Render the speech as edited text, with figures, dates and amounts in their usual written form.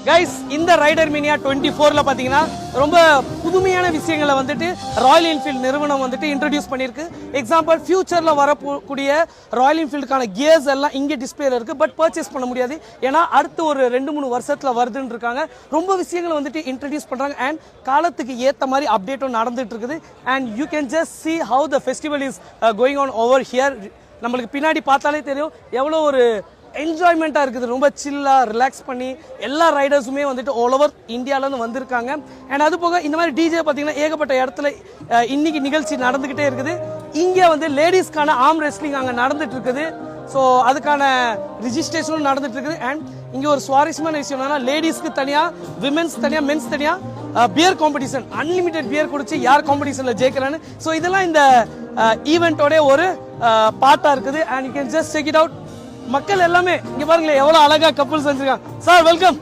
Guys இந்த rider மினியா 24ல பாத்தீங்கன்னா ரொம்ப புதுமையான விஷயங்களை வந்துட்டு ராயல் என்ஃபீல்ட் நிறுவனம் வந்துட்டு இன்ட்ரோடியூஸ் பண்ணிருக்கு. எக்ஸாம்பிள் ஃபியூச்சர்ல வரக்கூடிய ராயல் என்ஃபீல்டுக்கான கியர்ஸ் எல்லாம் இங்கே டிஸ்பிளேல இருக்கு. பட் பர்ச்சேஸ் பண்ண முடியாது, ஏன்னா அடுத்து ஒரு 2-3 வருஷத்துல வருதுன்னு இருக்காங்க. ரொம்ப விஷயங்களை வந்துட்டு இன்ட்ரோடியூஸ் பண்றாங்க அண்ட் காலத்துக்கு ஏத்த மாதிரி அப்டேட்டும் நடந்துட்டு இருக்குது. And you can just see how the festival is going on over here. நம்மளுக்கு பின்னாடி பார்த்தாலே தெரியும் எவ்வளோ ஒரு என்ஜாய்மெண்ட்டாக இருக்குது. ரொம்ப சில்லாக ரிலாக்ஸ் பண்ணி எல்லா ரைடர்ஸுமே வந்துட்டு ஆல் ஓவர் இந்தியாவிலேருந்து வந்திருக்காங்க. அண்ட் அது போக இந்த மாதிரி டிஜே பார்த்தீங்கன்னா ஏகப்பட்ட இடத்துல இன்னைக்கு நிகழ்ச்சி நடந்துக்கிட்டே இருக்குது. இங்கே வந்து லேடிஸ்க்கான ஆர்ம் ரெஸ்லிங் அங்கே நடந்துட்டு இருக்குது. ஸோ அதுக்கான ரிஜிஸ்ட்ரேஷனும் நடந்துட்டு இருக்குது. அண்ட் இங்கே ஒரு சுவாரஸ்யமான விஷயம் என்னன்னா, லேடிஸ்க்கு தனியாக, விமென்ஸ் தனியாக, மென்ஸ் தனியாக பியர் காம்படிஷன், அன்லிமிட்டெட் பியர் குடிச்சு யார் காம்படிஷனில் ஜெயிக்கிறான்னு. ஸோ இதெல்லாம் இந்த ஈவெண்ட்டோட ஒரு பார்ட்டாக இருக்குது. And you can just check it out. மக்கள் எல்லாமே இங்க பாருங்களேன் எவ்வளவு அழகா கப்புள்ஸ் வந்திருக்காங்க. Sir welcome.